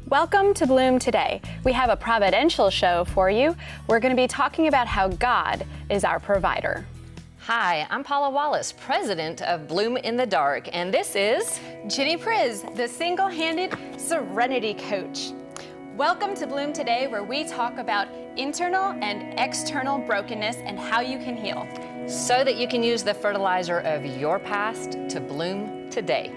Welcome to Bloom Today. We have a providential show for you. We're going to be talking about how God is our provider. Hi, I'm Paula Wallace, president of Bloom in the Dark, and this is Jenny Priz, the single-handed serenity coach. Welcome to Bloom Today, where we talk about internal and external brokenness and how you can heal, so that you can use the fertilizer of your past to bloom today.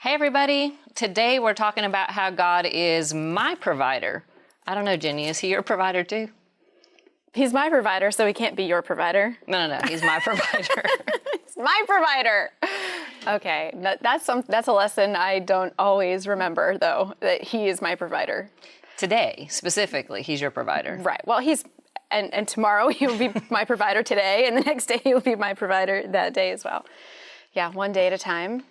Hey everybody, today we're talking about how God is my provider. I don't know, Jenny, is he your provider too? He's my provider, so he can't be your provider. No, he's my provider. He's my provider. Okay, that's a lesson I don't always remember, though, that he is my provider. Today, specifically, he's your provider. Right, well, and tomorrow he'll be my provider today, and the next day he'll be my provider that day as well. Yeah, one day at a time.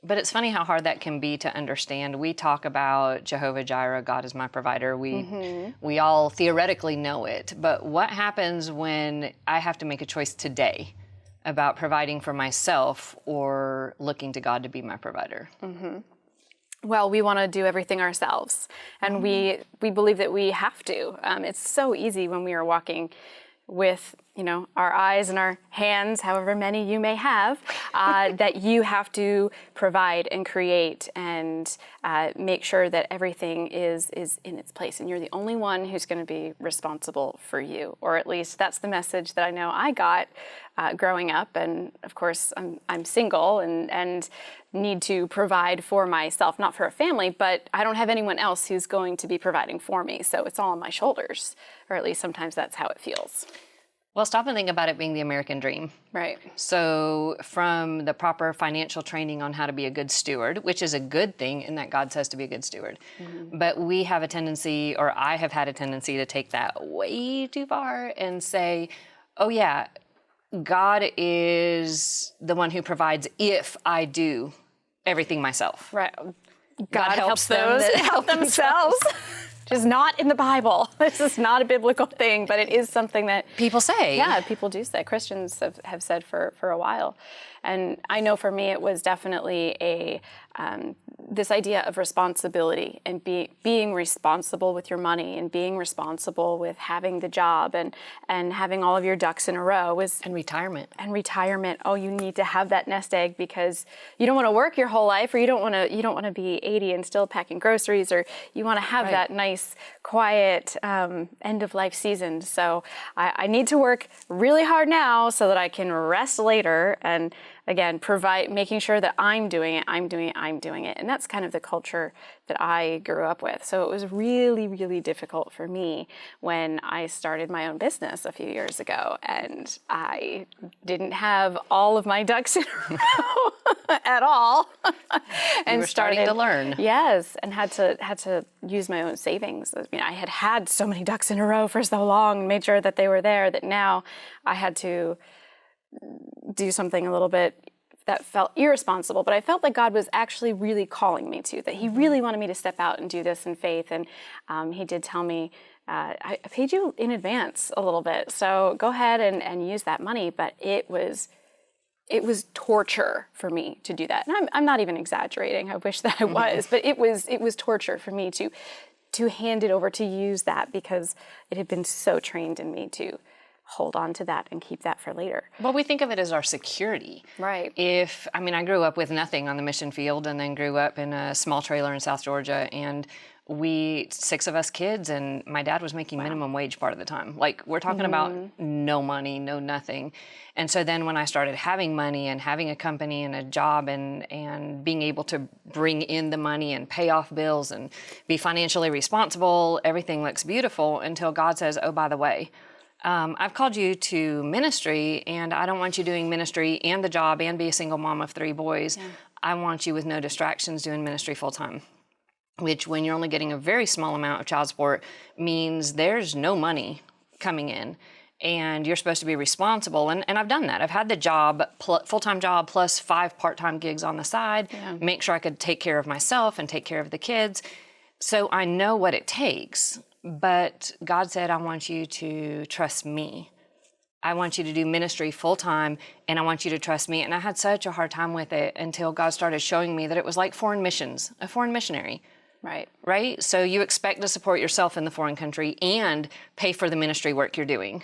But it's funny how hard that can be to understand. We talk about Jehovah-Ire, God is my provider. We all theoretically know it. But what happens when I have to make a choice today about providing for myself or looking to God to be my provider? Well, we want to do everything ourselves. And we believe that we have to. It's so easy when we are walking with, our eyes and our hands, however many you may have, that you have to provide and create and make sure that everything is in its place. And you're the only one who's going to be responsible for you. Or at least that's the message that I know I got growing up. And of course, I'm single and need to provide for myself, not for a family, but I don't have anyone else who's going to be providing for me. So it's all on my shoulders, or at least sometimes that's how it feels. Well, stop and think about it being the American dream. Right. So from the proper financial training on how to be a good steward, which is a good thing in that God says to be a good steward. But we have a tendency, or I have had a tendency to take that way too far and say, oh yeah, God is the one who provides if I do everything myself. Right. God helps those that help themselves. Which is not in the Bible. This is not a biblical thing, but it is something that people say. Yeah, people do say. Christians have said for a while. And I know for me it was definitely this idea of responsibility and being responsible with your money and being responsible with having the job and having all of your ducks in a row and retirement. Oh, you need to have that nest egg because you don't want to work your whole life, or you don't want to be 80 and still packing groceries, or you want to have that nice, quiet end of life season. So I need to work really hard now so that I can rest later and again, making sure that I'm doing it. And that's kind of the culture that I grew up with. So it was really, really difficult for me when I started my own business a few years ago. And I didn't have all of my ducks in a row at all. And you were starting to learn. Yes, and had to use my own savings. I mean, I had so many ducks in a row for so long, made sure that they were there, that now I had to do something a little bit that felt irresponsible, but I felt like God was actually really calling me to, that he really wanted me to step out and do this in faith. And he did tell me, I paid you in advance a little bit, so go ahead and use that money. But it was torture for me to do that. And I'm not even exaggerating. I wish that I was, but it was torture for me to hand it over, to use that, because it had been so trained in me to hold on to that and keep that for later. Well, we think of it as our security. Right. I grew up with nothing on the mission field and then grew up in a small trailer in South Georgia, and 6 of us kids, and my dad was making minimum wage part of the time. Like, we're talking about no money, no nothing. And so then when I started having money and having a company and a job and being able to bring in the money and pay off bills and be financially responsible, everything looks beautiful until God says, oh, by the way, I've called you to ministry, and I don't want you doing ministry and the job and be a single mom of 3 boys. Yeah. I want you with no distractions doing ministry full time, which when you're only getting a very small amount of child support means there's no money coming in, and you're supposed to be responsible. And I've done that. I've had the job, full-time job plus 5 part-time gigs on the side, make sure I could take care of myself and take care of the kids. So I know what it takes. But God said, I want you to trust me I want you to do ministry full time, and I want you to trust me. And I had such a hard time with it until God started showing me that it was like foreign missions, a foreign missionary. Right? So you expect to support yourself in the foreign country and pay for the ministry work you're doing.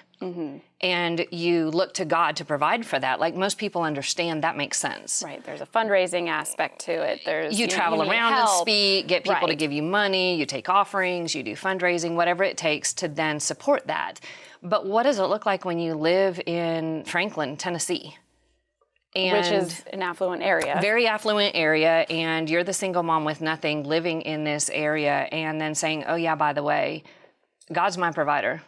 And you look to God to provide for that. Like, most people understand that makes sense. Right. There's a fundraising aspect to it. There's you travel need around help. and speak, get people to Right. give you money, you take offerings, you do fundraising, whatever it takes to then support that. But what does it look like when you live in Franklin, Tennessee? Which is an affluent area. Very affluent area, and you're the single mom with nothing living in this area, and then saying, oh yeah, by the way, God's my provider.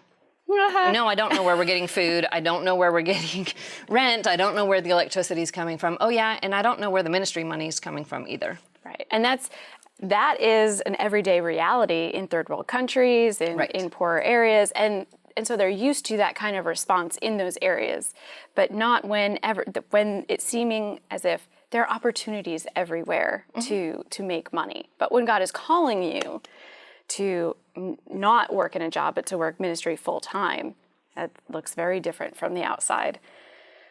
No, I don't know where we're getting food. I don't know where we're getting rent. I don't know where the electricity is coming from. Oh yeah, and I don't know where the ministry money is coming from either. Right. And that is an everyday reality in third world countries, in poorer areas, and so they're used to that kind of response in those areas, but not when it's seeming as if there are opportunities everywhere to make money. But when God is calling you to not work in a job, but to work ministry full time, that looks very different from the outside.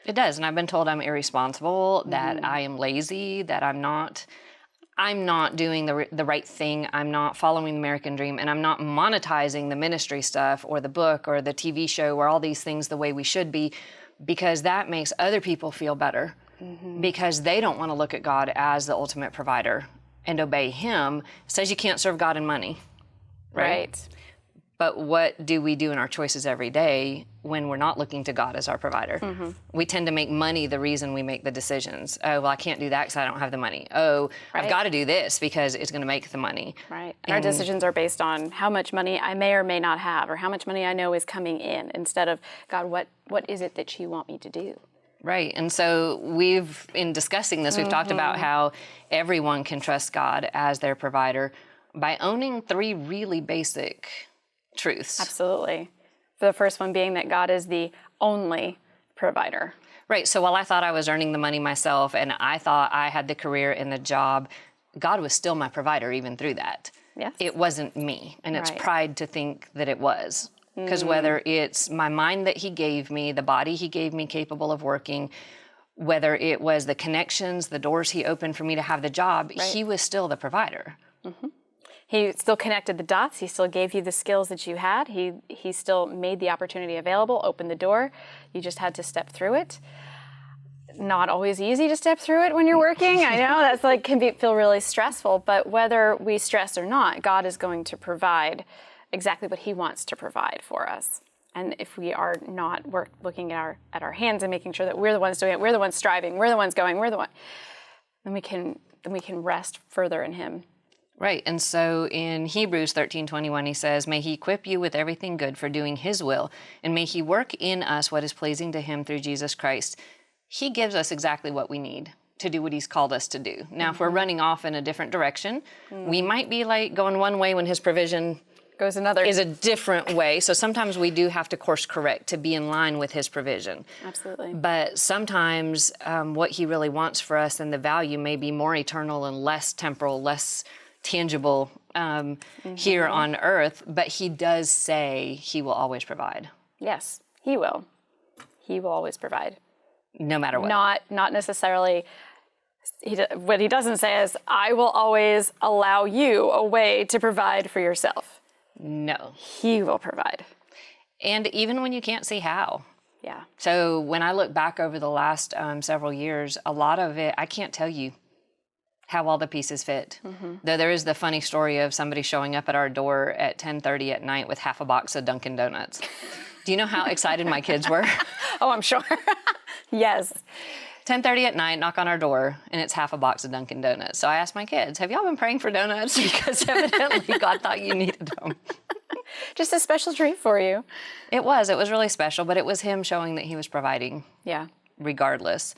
It does, and I've been told I'm irresponsible, that I am lazy, that I'm not doing the right thing. I'm not following the American dream, and I'm not monetizing the ministry stuff or the book or the TV show or all these things the way we should be, because that makes other people feel better because they don't want to look at God as the ultimate provider and obey Him. It says you can't serve God and money. Right? But what do we do in our choices every day when we're not looking to God as our provider? We tend to make money the reason we make the decisions. Oh, well, I can't do that because I don't have the money. Oh, I've got to do this because it's going to make the money. Right. And our decisions are based on how much money I may or may not have, or how much money I know is coming in, instead of, God, what is it that you want me to do? Right. And so in discussing this, we've talked about how everyone can trust God as their provider by owning 3 really basic truths. Absolutely. The first one being that God is the only provider. Right. So while I thought I was earning the money myself and I thought I had the career and the job, God was still my provider even through that. Yes. It wasn't me. And it's pride to think that it was. Because whether it's my mind that He gave me, the body He gave me capable of working, whether it was the connections, the doors He opened for me to have the job, He was still the provider. He still connected the dots. He still gave you the skills that you had. He still made the opportunity available, opened the door. You just had to step through it. Not always easy to step through it when you're working. I know that's feel really stressful, but whether we stress or not, God is going to provide exactly what He wants to provide for us. And if we are not looking at our hands and making sure that we're the ones doing it, we're the ones striving, we're the ones going, then we can rest further in Him. Right. And so in Hebrews 13:21, he says, may He equip you with everything good for doing His will, and may He work in us what is pleasing to Him through Jesus Christ. He gives us exactly what we need to do what He's called us to do. Now, if we're running off in a different direction, we might be like going one way when His provision goes another is a different way. So sometimes we do have to course correct to be in line with His provision. Absolutely. But sometimes what He really wants for us and the value may be more eternal and less temporal, less tangible here on earth, but He does say He will always provide. Yes, He will. He will always provide. No matter what. Not necessarily, what He doesn't say is, I will always allow you a way to provide for yourself. No. He will provide. And even when you can't see how. Yeah. So when I look back over the last several years, a lot of it, I can't tell you how all the pieces fit. Though there is the funny story of somebody showing up at our door at 10:30 at night with half a box of Dunkin' Donuts. Do you know how excited my kids were? Oh, I'm sure. Yes. 10:30 at night, knock on our door, and it's half a box of Dunkin' Donuts. So I asked my kids, have y'all been praying for donuts? Because evidently God thought you needed them. Just a special treat for you. It was really special, but it was Him showing that He was providing. Yeah. Regardless.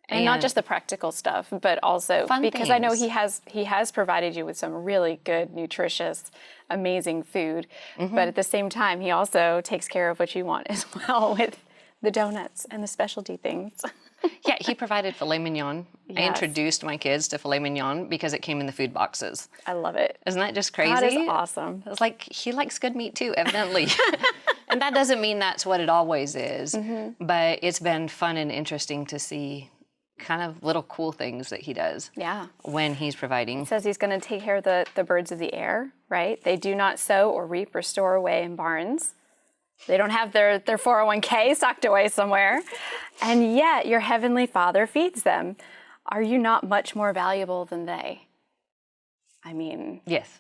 And not just the practical stuff, but also because I know He has provided you with some really good, nutritious, amazing food. But at the same time, He also takes care of what you want as well with the donuts and the specialty things. Yeah, He provided filet mignon. Yes. I introduced my kids to filet mignon because it came in the food boxes. I love it. Isn't that just crazy? That is awesome. It's like He likes good meat too, evidently. And that doesn't mean that's what it always is, but it's been fun and interesting to see kind of little cool things that he does when he's providing. He says he's going to take care of the birds of the air, right? They do not sow or reap or store away in barns. They don't have their 401k socked away somewhere. And yet your heavenly Father feeds them. Are you not much more valuable than they? I mean, yes.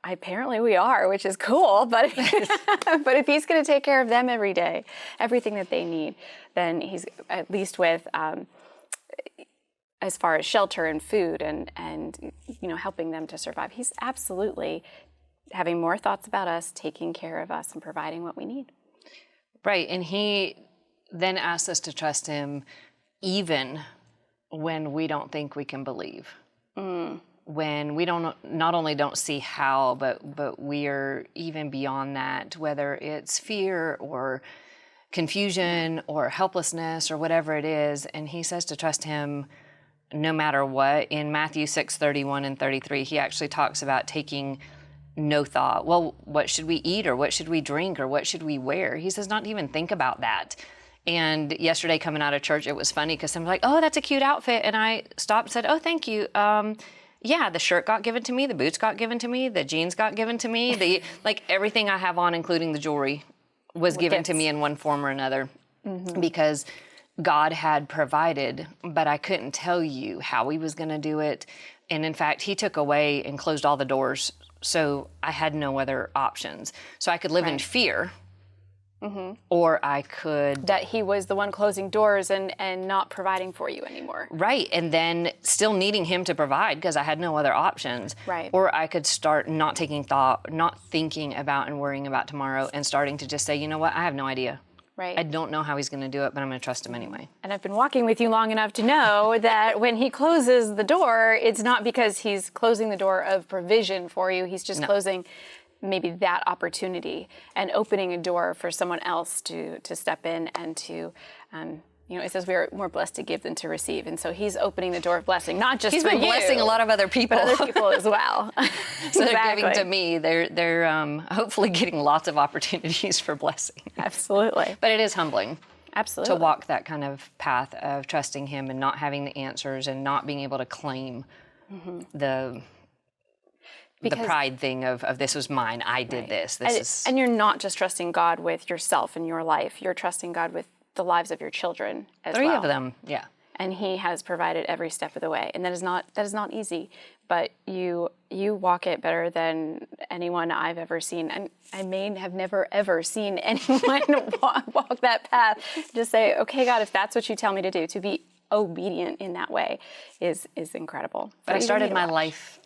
Apparently we are, which is cool. But but if he's going to take care of them every day, everything that they need, then he's at least with as far as shelter and food and helping them to survive. He's absolutely having more thoughts about us, taking care of us, and providing what we need. Right, and he then asks us to trust him even when we don't think we can believe. When we not only don't see how, but we are even beyond that, whether it's fear or confusion or helplessness or whatever it is. And he says to trust him no matter what. In Matthew 6:31 and 33, he actually talks about taking no thought. Well, what should we eat, or what should we drink, or what should we wear? He says not to even think about that. And yesterday coming out of church, it was funny because someone's like, oh, that's a cute outfit. And I stopped and said, oh, thank you. Yeah, the shirt got given to me, the boots got given to me, the jeans got given to me, everything I have on, including the jewelry, was given to me in one form or another, because God had provided, but I couldn't tell you how he was going to do it. And in fact, he took away and closed all the doors, so I had no other options. So I could live in fear, or I could... That he was the one closing doors and not providing for you anymore. Right, and then still needing him to provide because I had no other options. Right. Or I could start not taking thought, not thinking about and worrying about tomorrow, and starting to just say, you know what, I have no idea. Right. I don't know how he's going to do it, but I'm going to trust him anyway. And I've been walking with you long enough to know that when he closes the door, it's not because he's closing the door of provision for you. He's just closing maybe that opportunity and opening a door for someone else to step in and to, it says we're more blessed to give than to receive. And so he's opening the door of blessing, not just he's for been you, blessing a lot of other people. but other people as well. So they're giving to me. They're hopefully getting lots of opportunities for blessing. Absolutely. But it is humbling. Absolutely. To walk that kind of path of trusting him and not having the answers and not being able to claim the pride thing of this was mine, I did this. And you're not just trusting God with yourself and your life. You're trusting God with the lives of your children as well. 3 of them, yeah. And he has provided every step of the way. And that is not easy, but you walk it better than anyone I've ever seen. And I may have never, ever seen anyone walk that path. Just say, okay, God, if that's what you tell me to do, to be obedient in that way is incredible. But I started my life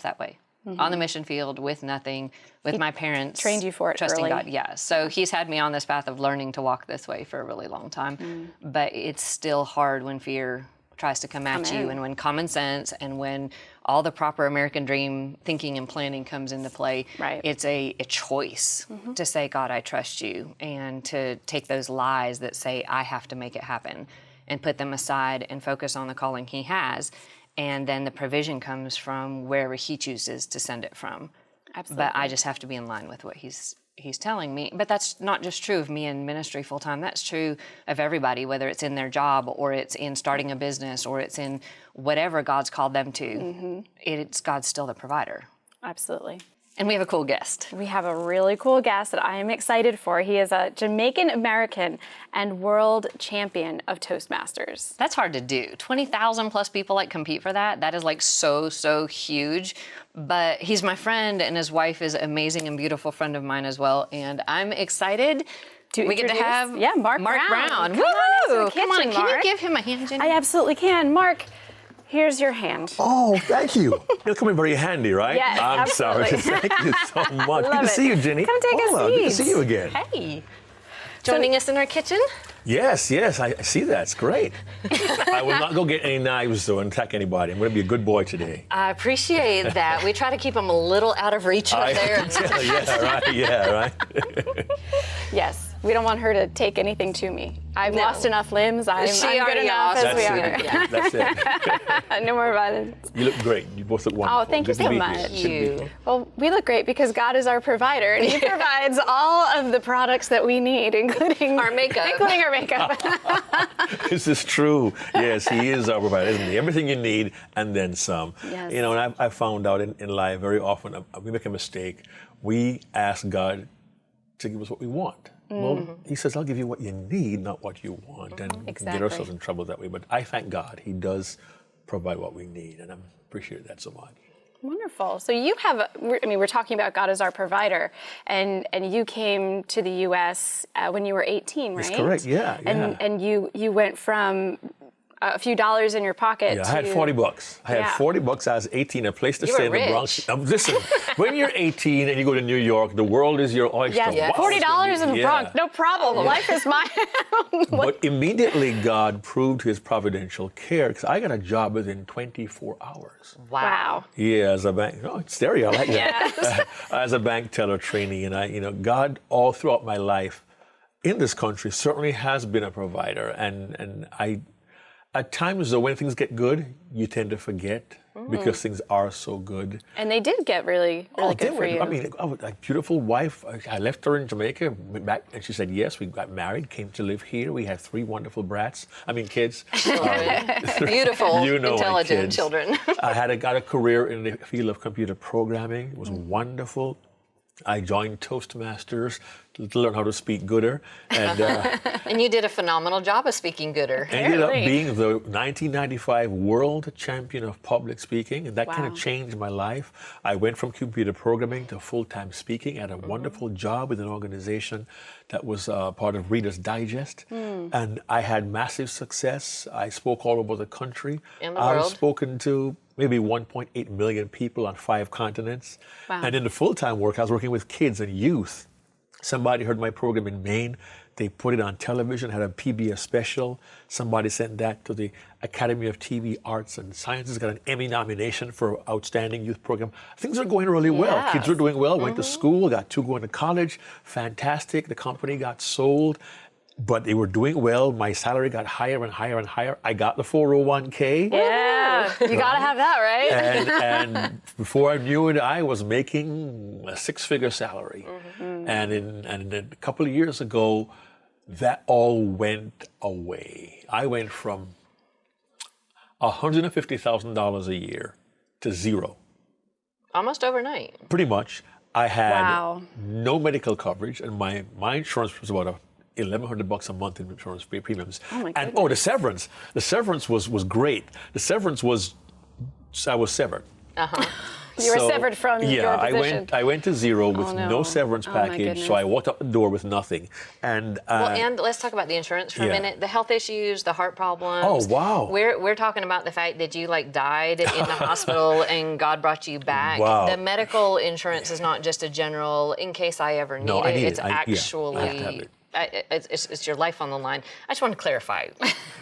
that way. On the mission field with nothing, with my parents. Trained you for it trusting early. God, yeah. So he's had me on this path of learning to walk this way for a really long time. But it's still hard when fear tries to come at you, and when common sense and when all the proper American dream thinking and planning comes into play. Right. It's a choice to say, God, I trust you, and to take those lies that say I have to make it happen and put them aside and focus on the calling he has. And then the provision comes from wherever he chooses to send it from. Absolutely. But I just have to be in line with what he's telling me. But that's not just true of me in ministry full time. That's true of everybody, whether it's in their job or it's in starting a business or it's in whatever God's called them to. It's God's still the provider. Absolutely. And we have a cool guest. We have a really cool guest that I am excited for. He is a Jamaican American and world champion of Toastmasters. That's hard to do. 20,000 plus people compete for that. That is so huge. But he's my friend, and his wife is an amazing and beautiful friend of mine as well. And I'm excited. We get to have Mark Brown. Woo! Come on, Mark. can you give him a hand, Jenny? I absolutely can. Mark, here's your hand. Oh, thank you. It'll come in very handy, right? Yes, I'm absolutely. sorry. Thank you so much. Good to see you, Jenny. Come take a Hola, seat. Good to see you again. Hey. Joining us in our kitchen? Yes, I see that. It's great. I will not go get any knives or attack anybody. I'm going to be a good boy today. I appreciate that. We try to keep them a little out of reach up there. Yeah, right. Yes. we don't want her to take anything to me. I've lost enough limbs. I'm good enough as we are. Yeah. That's it. No more violence. You look great. You both look wonderful. Oh, thank you so much. Thank you. Well, we look great because God is our provider, and He provides all of the products that we need, including our makeup. Including our makeup. This is true. Yes, He is our provider, isn't He? Everything you need and then some. Yes. You know, and I found out in life very often we make a mistake. We ask God to give us what we want. Well, He says, I'll give you what you need, not what you want. And we can get ourselves in trouble that way. But I thank God. He does provide what we need. And I appreciate that so much. Wonderful. So you have, we're talking about God as our provider. And you came to the U.S. When you were 18, right? That's correct, yeah. And you went from a few dollars in your pocket. Yeah, I had $40. I had $40. I was 18, a place to stay in the Bronx. Listen, when you're 18 and you go to New York, the world is your oyster. Yes, $40 in the Bronx, no problem. Life is mine. But immediately God proved His providential care because I got a job within 24 hours. Wow. Yeah, as a bank. Oh, it's stereo. I like that. As a bank teller trainee, and God all throughout my life in this country certainly has been a provider, and I. At times, though, when things get good, you tend to forget because things are so good. And they did get really good for you. I mean, a beautiful wife. I left her in Jamaica, went back, and she said yes. We got married, came to live here. We had 3 wonderful kids. Beautiful, intelligent children. I got a career in the field of computer programming. It was wonderful. I joined Toastmasters to learn how to speak gooder. And, and you did a phenomenal job of speaking gooder. Ended up being the 1995 world champion of public speaking, and that kind of changed my life. I went from computer programming to full-time speaking at a wonderful job with an organization that was part of Reader's Digest. And I had massive success. I spoke all over the country. In the world. I've spoken to maybe 1.8 million people on 5 continents. Wow. And in the full-time work, I was working with kids and youth. Somebody heard my program in Maine. They put it on television, had a PBS special. Somebody sent that to the Academy of TV Arts and Sciences, got an Emmy nomination for Outstanding Youth Program. Things are going really well. Kids are doing well, went to school, got 2 going to college. Fantastic. The company got sold. But they were doing well. My salary got higher and higher and higher. I got the 401k. Yeah, you got to have that, right? And before I knew it, I was making a 6-figure salary. And a couple of years ago, that all went away. I went from $150,000 a year to 0. Almost overnight. Pretty much. I had no medical coverage, and my insurance was about $1,100 a month in insurance premiums. Oh my goodness. And the severance. The severance was great. The severance was, I was severed. You were severed from your position. I went to 0 with no severance package, so I walked out the door with nothing. And and let's talk about the insurance for a minute. The health issues, the heart problems. Oh, wow. We're talking about the fact that you died in the hospital and God brought you back. Wow. The medical insurance is not just a general, in case I ever need it. It's actually. I have to have it. It's your life on the line. I just want to clarify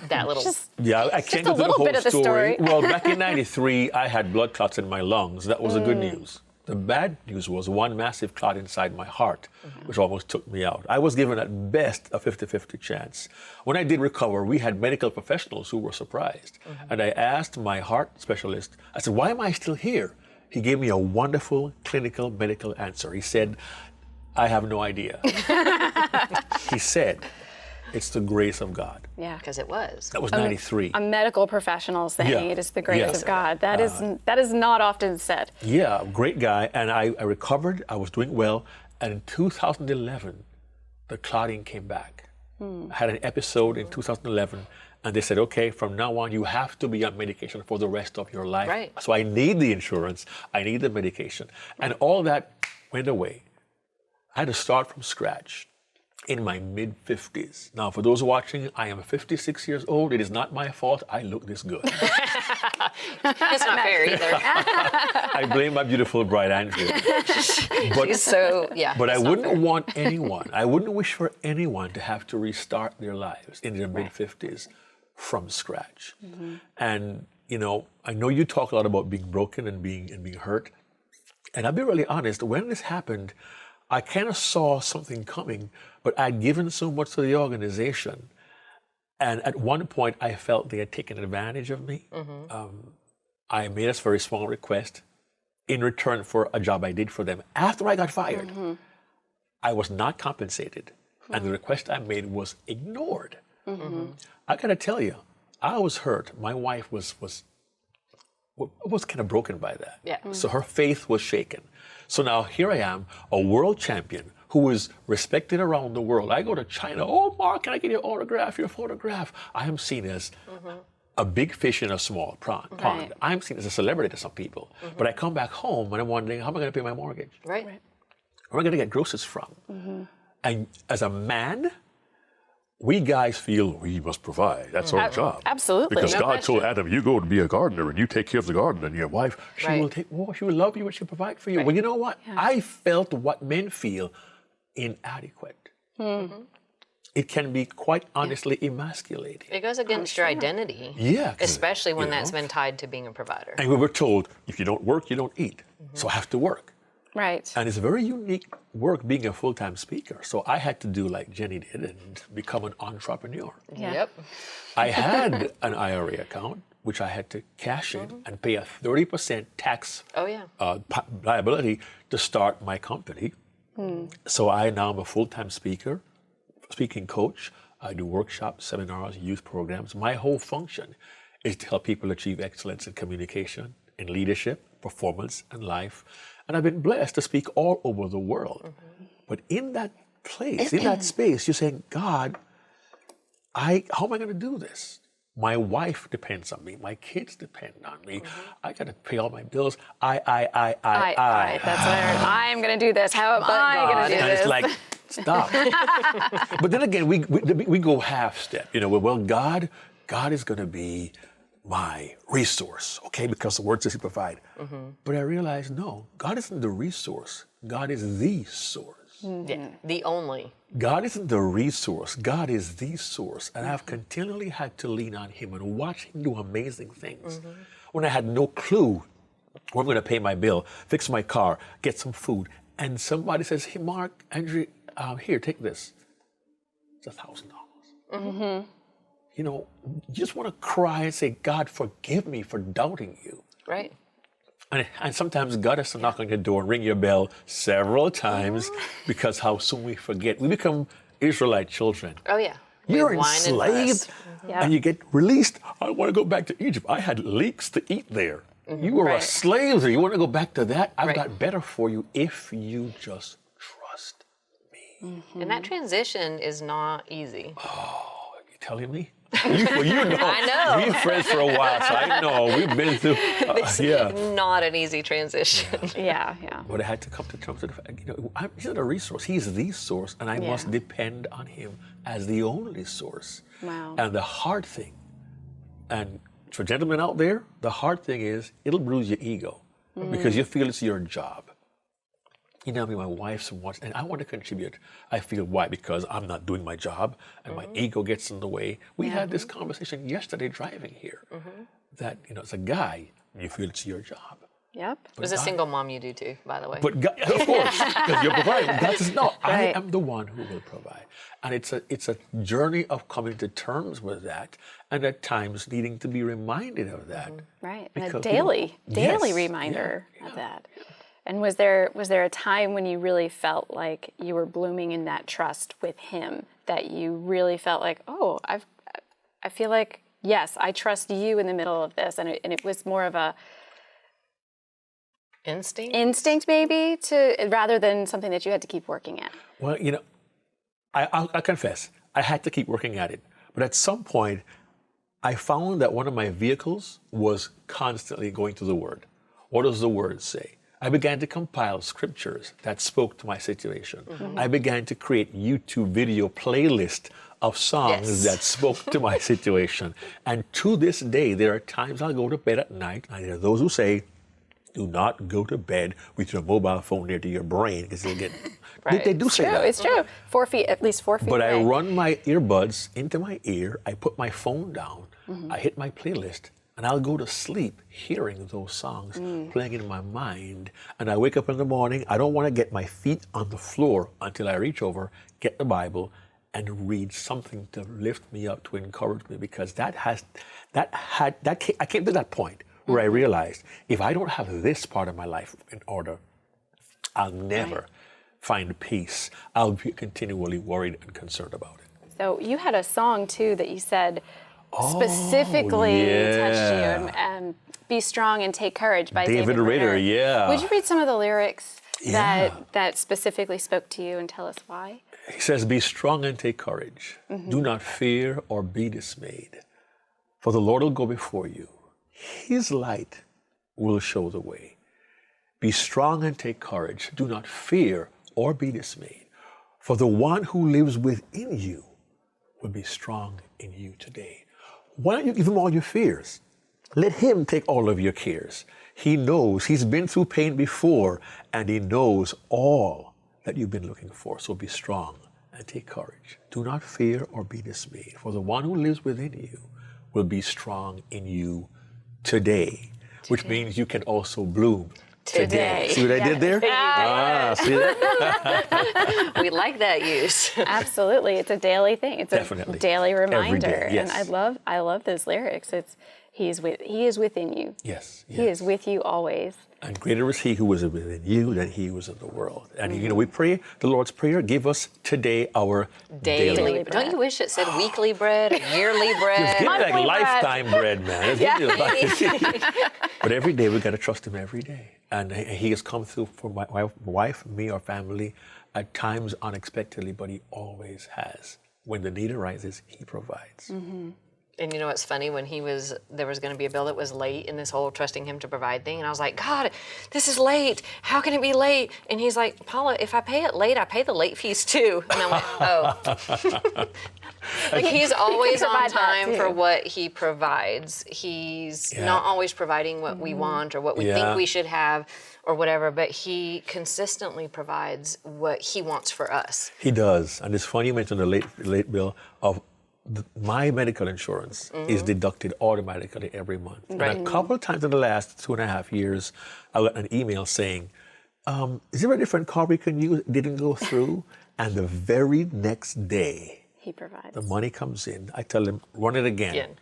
that little. I can't go through the whole story. Well, back in '93, I had blood clots in my lungs. That was the good news. The bad news was one massive clot inside my heart, which almost took me out. I was given at best a 50-50 chance. When I did recover, we had medical professionals who were surprised. And I asked my heart specialist, I said, why am I still here? He gave me a wonderful clinical medical answer. He said, I have no idea. He said, it's the grace of God. Yeah. Because it was. That was 93. A medical professional saying it is the grace of God. That is not often said. Yeah, great guy. And I recovered. I was doing well. And in 2011, the clotting came back. I had an episode in 2011. And they said, okay, from now on, you have to be on medication for the rest of your life. Right. So I need the insurance. I need the medication. And all that went away. I had to start from scratch in my mid-50s. Now, for those watching, I am 56 years old. It is not my fault I look this good. It's not fair either. I blame my beautiful bride, Andrea. But I wouldn't want anyone, I wouldn't wish for anyone to have to restart their lives in their mid-50s from scratch. And, I know you talk a lot about being broken and being hurt. And I'll be really honest, when this happened, I kind of saw something coming, but I'd given so much to the organization. And at one point, I felt they had taken advantage of me. I made a very small request in return for a job I did for them. After I got fired, I was not compensated. And the request I made was ignored. I got to tell you, I was hurt. My wife was kind of broken by that. Yeah. So her faith was shaken. So now here I am, a world champion who is respected around the world. I go to China, oh, Mark, can I get your autograph, your photograph? I am seen as a big fish in a small pond. Right. I'm seen as a celebrity to some people. But I come back home and I'm wondering, how am I going to pay my mortgage? Right. Where am I going to get groceries from? And as a man, we guys feel we must provide. That's our job. Absolutely. Because No God question. told Adam, you go to be a gardener and you take care of the garden, and your wife, she Right. will she will love you and she'll provide for you. Right. Well, you know what? I felt what men feel inadequate. It can be quite honestly emasculating. It goes against your identity. Yeah. 'Cause, Especially when you that's know, been tied to being a provider. And we were told, if you don't work, you don't eat. So I have to work. Right. And it's a very unique work being a full-time speaker. So I had to do like Jenny did and become an entrepreneur. Yeah. Yep. I had an IRA account, which I had to cash in and pay a 30% tax Oh, yeah. liability to start my company. So I now am a full-time speaker, speaking coach. I do workshops, seminars, youth programs. My whole function is to help people achieve excellence in communication, in leadership, performance, and life. And I've been blessed to speak all over the world. But in that place, in that space, you're saying, God, how am I going to do this? My wife depends on me. My kids depend on me. I got to pay all my bills. I. That's what I heard. I'm going to do this. How am I going to do And this? it's like, stop. But then again, we go half step. You know, well, God is going to be my resource, okay? Because the word says he provide. But I realized, no, God isn't the resource. God is the source. Yeah. The only. God isn't the resource. God is the source. And I've continually had to lean on him and watch him do amazing things. When I had no clue where I'm going to pay my bill, fix my car, get some food, and somebody says, hey, Mark, Andrew, here, take this. It's $1,000. You know, you just want to cry and say, God, forgive me for doubting you. Right. And sometimes God has to knock on your door and ring your bell several times because how soon we forget. We become Israelite children. Oh, yeah. You're We whine and enslaved Yeah. and you get released. I want to go back to Egypt. I had leeks to eat there. You were a Right. slave there. You want to go back to that? I've Right. got better for you if you just trust me. And that transition is not easy. Are you telling me? You know. I know. We've been friends for a while, so I know. We've been through, Not an easy transition. Yeah. But I had to come to terms with the fact, you know, he's not a resource. He's the source, and I Yeah. must depend on him as the only source. Wow. And the hard thing, and for gentlemen out there, the hard thing is it'll bruise your ego because you feel it's your job. You know, I mean, my wife's watching, and I want to contribute. I feel why? Because I'm not doing my job, and my ego gets in the way. We had this conversation yesterday driving here. That, you know, as a guy, you feel it's your job. Yep. As a single mom, you do too, by the way. But God, of course, because you're providing. God says, no, I Right. am the one who will provide. And it's a journey of coming to terms with that, and at times needing to be reminded of that. Right. And a Because, daily Yes. reminder of that. And was there a time when you really felt like you were blooming in that trust with him, that you really felt like, oh, I feel like, yes, I trust you in the middle of this, and it was more of a instinct maybe rather than something that you had to keep working at? Well, you know, I'll confess, I had to keep working at it. But at some point, I found that one of my vehicles was constantly going to the Word. What does the Word say? I began to compile scriptures that spoke to my situation. I began to create YouTube video playlist of songs that spoke to my situation. And to this day, there are times I'll go to bed at night, and there are those who say, do not go to bed with your mobile phone near to your brain because you'll get... They do say that. It's true. 4 feet, at least 4 feet But away. I run my earbuds into my ear, I put my phone down, I hit my playlist, And I'll go to sleep hearing those songs playing in my mind. And I wake up in the morning, I don't want to get my feet on the floor until I reach over, get the Bible, and read something to lift me up, to encourage me, because I came to that point where I realized if I don't have this part of my life in order, I'll never find peace. I'll be continually worried and concerned about it. So you had a song too that you said specifically touched you, and Be Strong and Take Courage by David Ritter. Yeah. Would you read some of the lyrics that specifically spoke to you and tell us why? He says, be strong and take courage. Do not fear or be dismayed, for the Lord will go before you. His light will show the way. Be strong and take courage. Do not fear or be dismayed, for the one who lives within you will be strong in you today. Why don't you give him all your fears? Let him take all of your cares. He knows, he's been through pain before, and he knows all that you've been looking for. So be strong and take courage. Do not fear or be dismayed, for the one who lives within you will be strong in you today. Which means you can also bloom today. See what I did there? See that? We like that use. Absolutely. It's a daily thing. It's Definitely. a daily reminder. Every day, yes. And I love those lyrics. He is within you. Yes. He is with you always. And greater is he who is within you than he who is in the world. And you know, we pray the Lord's Prayer, give us today our daily bread. Don't you wish it said weekly bread, or yearly bread? Give like lifetime bread, man. But every day we got to trust him every day. And he has come through for my wife, me, our family, at times unexpectedly, but he always has. When the need arises, he provides. And you know what's funny? When there was going to be a bill that was late in this whole trusting him to provide thing, and I was like, God, this is late. How can it be late? And he's like, Paula, if I pay it late, I pay the late fees too. And I'm like, oh. Like he's always on time for what he provides. He's not always providing what we want or what we think we should have or whatever, but he consistently provides what he wants for us. He does. And it's funny you mentioned the late bill of my medical insurance is deducted automatically every month. Right. And a couple of times in the last 2.5 years, I got an email saying, is there a different car we can use? It didn't go through. And the very next day, He provides. the money comes in. I tell them, run it again.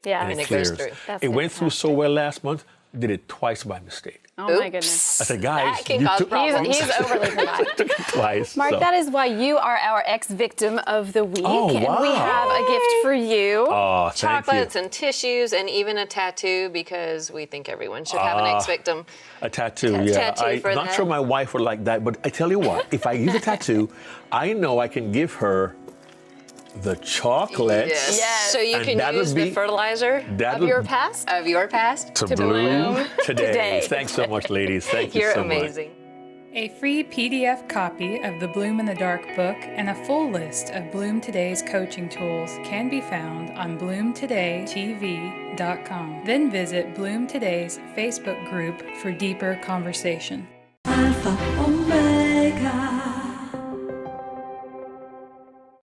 Yeah. And it goes through. That's It went through so fantastic. well last month, did it twice by mistake. Oh my goodness. I said, guys, That can you cause took problems. He's overly providing. took it twice. Mark, so. that is why you are our ex-victim of the week. Oh, And we wow. have a gift for you. Oh, thank Chocolates you. and tissues and even a tattoo because we think everyone should have an ex-victim. A tattoo, Tattoo I'm for not that. sure my wife would like that, but I tell you what, if I use a tattoo, I know I can give her the chocolates Yes. So you And can that'll use the be- fertilizer Of your past? of your past. to bloom today. today. Thanks so much, ladies. Thank you You're so much. amazing. A free PDF copy of the Bloom in the Dark book and a full list of Bloom Today's coaching tools can be found on bloomtodaytv.com. Then visit Bloom Today's Facebook group for deeper conversation. Alpha, Omega.